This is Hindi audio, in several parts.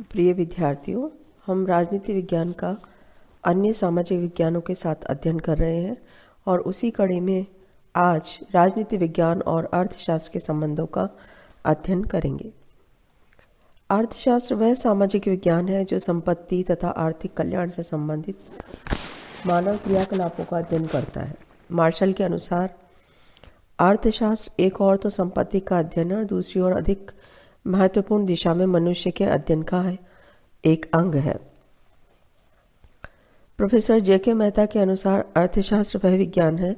प्रिय विद्यार्थियों, हम राजनीति विज्ञान का अन्य सामाजिक विज्ञानों के साथ अध्ययन कर रहे हैं और उसी कड़ी में आज राजनीति विज्ञान और अर्थशास्त्र के संबंधों का अध्ययन करेंगे। अर्थशास्त्र वह सामाजिक विज्ञान है जो संपत्ति तथा आर्थिक कल्याण से संबंधित मानव क्रियाकलापों का अध्ययन करता है। मार्शल के अनुसार अर्थशास्त्र एक और तो संपत्ति का अध्ययन और दूसरी ओर अधिक महत्वपूर्ण दिशा में मनुष्य के अध्ययन का एक अंग है। Professor JK. मेहता के अनुसार अर्थशास्त्र वह विज्ञान है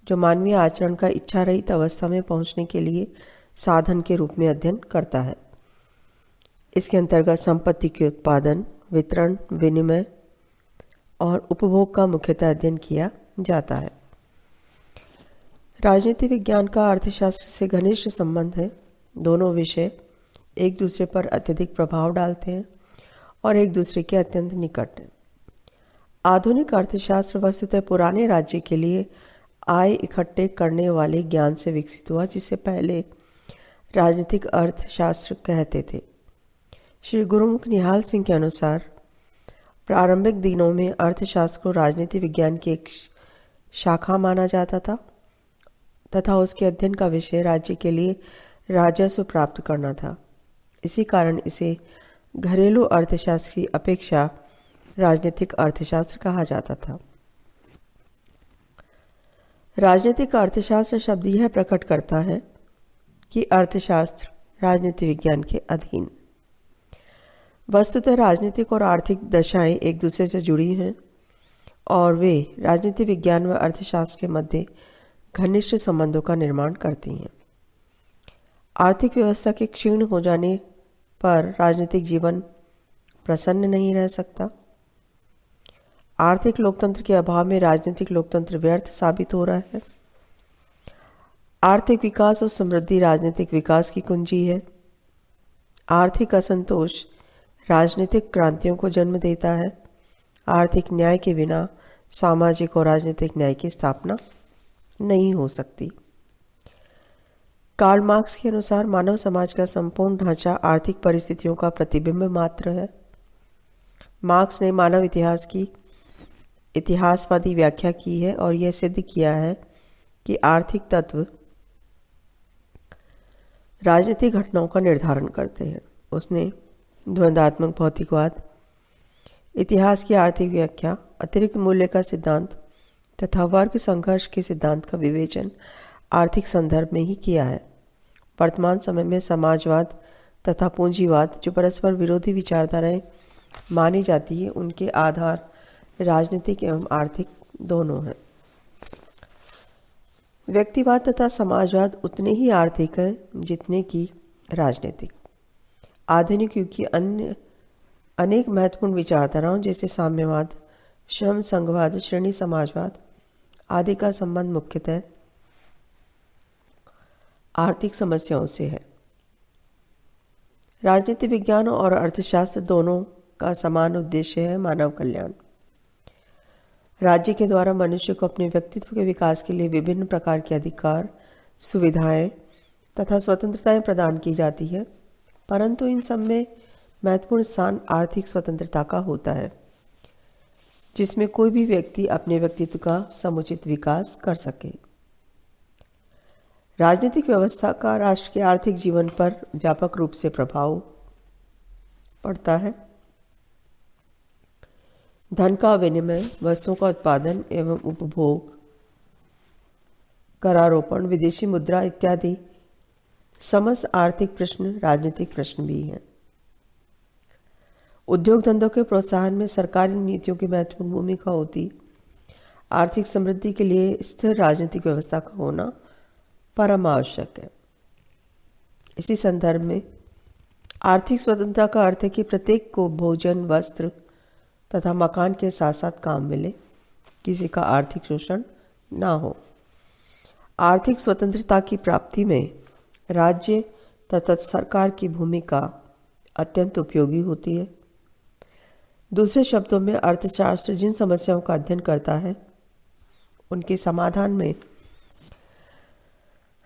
जो मानवीय आचरण का इच्छा रहित अवस्था में पहुंचने के लिए साधन के रूप में अध्ययन करता है। इसके अंतर्गत संपत्ति के उत्पादन, वितरण, विनिमय और उपभोग का मुख्यतः अध्ययन किया जाता है। राजनीति विज्ञान का अर्थशास्त्र से घनिष्ठ संबंध है। दोनों विषय एक दूसरे पर अत्यधिक प्रभाव डालते हैं और एक दूसरे के अत्यंत निकट हैं। आधुनिक अर्थशास्त्र वस्तुतः पुराने राज्य के लिए आय इकट्ठे करने वाले ज्ञान से विकसित हुआ, जिसे पहले राजनीतिक अर्थशास्त्र कहते थे। श्री गुरुमुख निहाल सिंह के अनुसार प्रारंभिक दिनों में अर्थशास्त्र को राजनीति विज्ञान की एक शाखा माना जाता था तथा उसके अध्ययन का विषय राज्य के लिए राजस्व प्राप्त करना था। इसी कारण इसे घरेलू अर्थशास्त्र की अपेक्षा राजनीतिक अर्थशास्त्र कहा जाता था। राजनीतिक अर्थशास्त्र शब्द यह प्रकट करता है कि अर्थशास्त्र राजनीति विज्ञान के अधीन। वस्तुतः राजनीतिक और आर्थिक दशाएं एक दूसरे से जुड़ी हैं और वे राजनीति विज्ञान व अर्थशास्त्र के मध्य घनिष्ठ संबंधों का निर्माण करती हैं। आर्थिक व्यवस्था के क्षीण हो जाने पर राजनीतिक जीवन प्रसन्न नहीं रह सकता। आर्थिक लोकतंत्र के अभाव में राजनीतिक लोकतंत्र व्यर्थ साबित हो रहा है। आर्थिक विकास और समृद्धि राजनीतिक विकास की कुंजी है। आर्थिक असंतोष राजनीतिक क्रांतियों को जन्म देता है। आर्थिक न्याय के बिना सामाजिक और राजनीतिक न्याय की स्थापना नहीं हो सकती। कार्ल मार्क्स के अनुसार मानव समाज का संपूर्ण ढांचा आर्थिक परिस्थितियों का प्रतिबिंब मात्र है। मार्क्स ने मानव इतिहास की इतिहासवादी व्याख्या की है और यह सिद्ध किया है कि आर्थिक तत्व राजनीतिक घटनाओं का निर्धारण करते हैं। उसने द्वंद्वात्मक भौतिकवाद, इतिहास की आर्थिक व्याख्या, अतिरिक्त मूल्य का सिद्धांत तथा वर्ग संघर्ष के सिद्धांत का विवेचन आर्थिक संदर्भ में ही किया है। वर्तमान समय में समाजवाद तथा पूंजीवाद, जो परस्पर विरोधी विचारधाराएं मानी जाती है, उनके आधार राजनीतिक एवं आर्थिक दोनों हैं। व्यक्तिवाद तथा समाजवाद उतने ही आर्थिक है जितने कि राजनीतिक। आधुनिक युग की अन्य अनेक महत्वपूर्ण विचारधाराओं जैसे साम्यवाद, श्रम संघवाद, श्रेणी समाजवाद आदि का संबंध मुख्यतः आर्थिक समस्याओं से है। राजनीति विज्ञान और अर्थशास्त्र दोनों का समान उद्देश्य है मानव कल्याण। राज्य के द्वारा मनुष्य को अपने व्यक्तित्व के विकास के लिए विभिन्न प्रकार के अधिकार, सुविधाएं तथा स्वतंत्रताएं प्रदान की जाती है, परंतु इन सब में महत्वपूर्ण स्थान आर्थिक स्वतंत्रता का होता है, जिसमें कोई भी व्यक्ति अपने व्यक्तित्व का समुचित विकास कर सके। राजनीतिक व्यवस्था का राष्ट्र के आर्थिक जीवन पर व्यापक रूप से प्रभाव पड़ता है। धन का विनिमय, वस्तुओं का उत्पादन एवं उपभोग, करारोपण, विदेशी मुद्रा इत्यादि समस्त आर्थिक प्रश्न राजनीतिक प्रश्न भी हैं। उद्योग धंधों के प्रोत्साहन में सरकारी नीतियों की महत्वपूर्ण भूमिका होती। आर्थिक समृद्धि के लिए स्थिर राजनीतिक व्यवस्था का होना परम आवश्यक है। इसी संदर्भ में आर्थिक स्वतंत्रता का अर्थ है कि प्रत्येक को भोजन, वस्त्र तथा मकान के साथ साथ काम मिले, किसी का आर्थिक शोषण ना हो। आर्थिक स्वतंत्रता की प्राप्ति में राज्य तथा सरकार की भूमिका अत्यंत उपयोगी होती है। दूसरे शब्दों में अर्थशास्त्र जिन समस्याओं का अध्ययन करता है, उनके समाधान में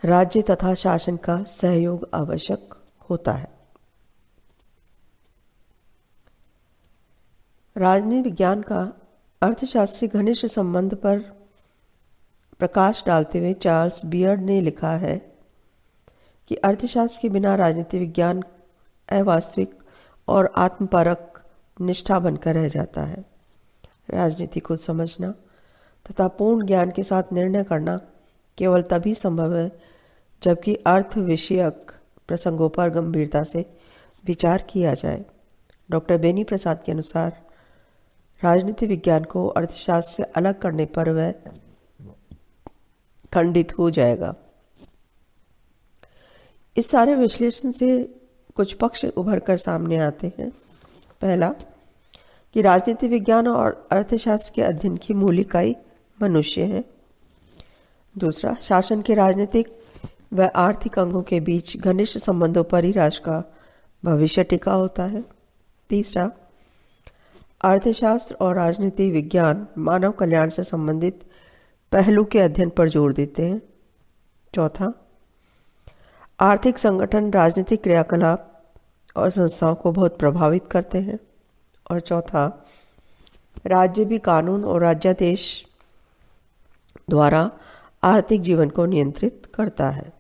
राज्य तथा शासन का सहयोग आवश्यक होता है। राजनीति विज्ञान का अर्थशास्त्री घनिष्ठ संबंध पर प्रकाश डालते हुए चार्ल्स बियर्ड ने लिखा है कि अर्थशास्त्र के बिना राजनीति विज्ञान अवास्तविक और आत्मपरक निष्ठा बनकर रह जाता है। राजनीति को समझना तथा पूर्ण ज्ञान के साथ निर्णय करना केवल तभी संभव है जबकि अर्थ विषयक प्रसंगों पर गंभीरता से विचार किया जाए। डॉक्टर बेनी प्रसाद के अनुसार राजनीति विज्ञान को अर्थशास्त्र से अलग करने पर वह खंडित हो जाएगा। इस सारे विश्लेषण से कुछ पक्ष उभर कर सामने आते हैं। पहला, कि राजनीति विज्ञान और अर्थशास्त्र के अध्ययन की मूल इकाई मनुष्य है। दूसरा, शासन के राजनीतिक व आर्थिक अंगों के बीच घनिष्ठ संबंधों पर ही राष्ट्र का भविष्य टिका होता है। तीसरा, अर्थशास्त्र और राजनीति विज्ञान मानव कल्याण से संबंधित पहलू के अध्ययन पर जोर देते हैं। चौथा, आर्थिक संगठन राजनीतिक क्रियाकलाप और संस्थाओं को बहुत प्रभावित करते हैं। और चौथा, राज्य भी कानून और राज्यादेश द्वारा आर्थिक जीवन को नियंत्रित करता है।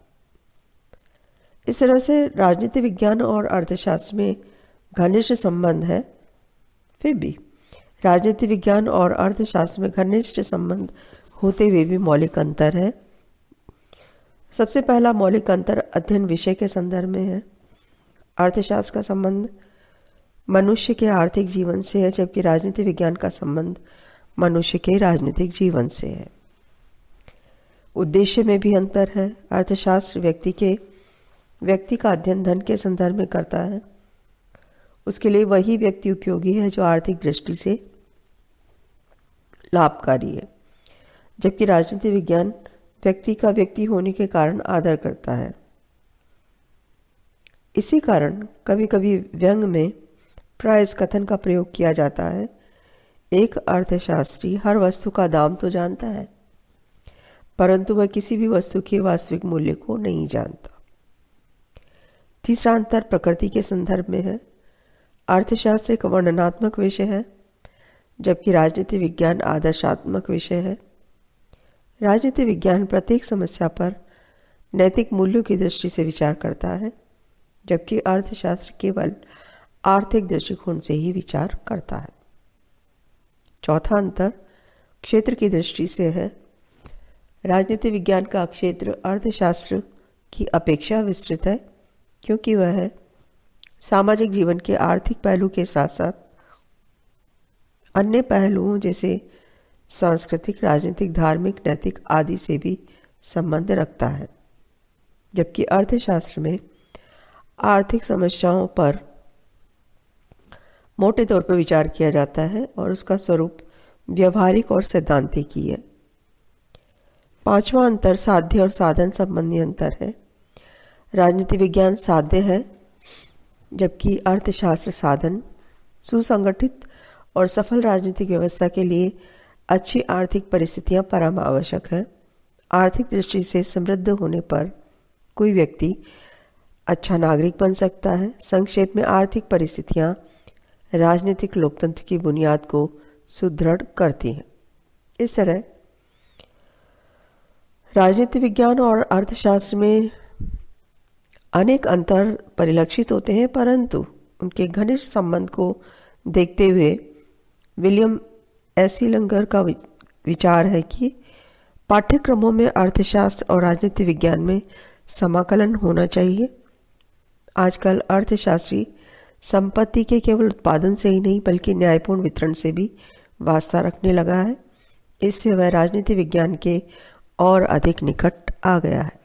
इस तरह से राजनीति विज्ञान और अर्थशास्त्र में घनिष्ठ संबंध है। फिर भी राजनीति विज्ञान और अर्थशास्त्र में घनिष्ठ संबंध होते हुए भी मौलिक अंतर है। सबसे पहला मौलिक अंतर अध्ययन विषय के संदर्भ में है। अर्थशास्त्र का संबंध मनुष्य के आर्थिक जीवन से है, जबकि राजनीति विज्ञान का संबंध मनुष्य के राजनीतिक जीवन से है। उद्देश्य में भी अंतर है। अर्थशास्त्र व्यक्ति का अध्ययन धन के संदर्भ में करता है। उसके लिए वही व्यक्ति उपयोगी है जो आर्थिक दृष्टि से लाभकारी है, जबकि राजनीति विज्ञान व्यक्ति का व्यक्ति होने के कारण आदर करता है। इसी कारण कभी कभी व्यंग में प्राय इस कथन का प्रयोग किया जाता है, एक अर्थशास्त्री हर वस्तु का दाम तो जानता है परंतु वह किसी भी वस्तु के वास्तविक मूल्य को नहीं जानता। तीसरा अंतर प्रकृति के संदर्भ में है। अर्थशास्त्र एक वर्णनात्मक विषय है, जबकि राजनीति विज्ञान आदर्शात्मक विषय है। राजनीति विज्ञान प्रत्येक समस्या पर नैतिक मूल्यों की दृष्टि से विचार करता है, जबकि अर्थशास्त्र केवल आर्थिक दृष्टिकोण से ही विचार करता है। चौथा अंतर क्षेत्र की दृष्टि से है। राजनीति विज्ञान का क्षेत्र अर्थशास्त्र की अपेक्षा विस्तृत है, क्योंकि वह सामाजिक जीवन के आर्थिक पहलू के साथ साथ अन्य पहलुओं जैसे सांस्कृतिक, राजनीतिक, धार्मिक, नैतिक आदि से भी संबंध रखता है, जबकि अर्थशास्त्र में आर्थिक समस्याओं पर मोटे तौर पर विचार किया जाता है और उसका स्वरूप व्यवहारिक और सैद्धांतिक ही है। पांचवा अंतर साध्य और साधन संबंधी अंतर है। राजनीति विज्ञान साध्य है, जबकि अर्थशास्त्र साधन। सुसंगठित और सफल राजनीतिक व्यवस्था के लिए अच्छी आर्थिक परिस्थितियां परम आवश्यक है। आर्थिक दृष्टि से समृद्ध होने पर कोई व्यक्ति अच्छा नागरिक बन सकता है। संक्षेप में आर्थिक परिस्थितियां राजनीतिक लोकतंत्र की बुनियाद को सुदृढ़ करती हैं। इस तरह राजनीति विज्ञान और अर्थशास्त्र में अनेक अंतर परिलक्षित होते हैं, परंतु उनके घनिष्ठ संबंध को देखते हुए विलियम एसिलंगर का विचार है कि पाठ्यक्रमों में अर्थशास्त्र और राजनीति विज्ञान में समाकलन होना चाहिए। आजकल अर्थशास्त्री संपत्ति के केवल उत्पादन से ही नहीं बल्कि न्यायपूर्ण वितरण से भी वास्ता रखने लगा है। इससे वह राजनीति विज्ञान के और अधिक निकट आ गया है।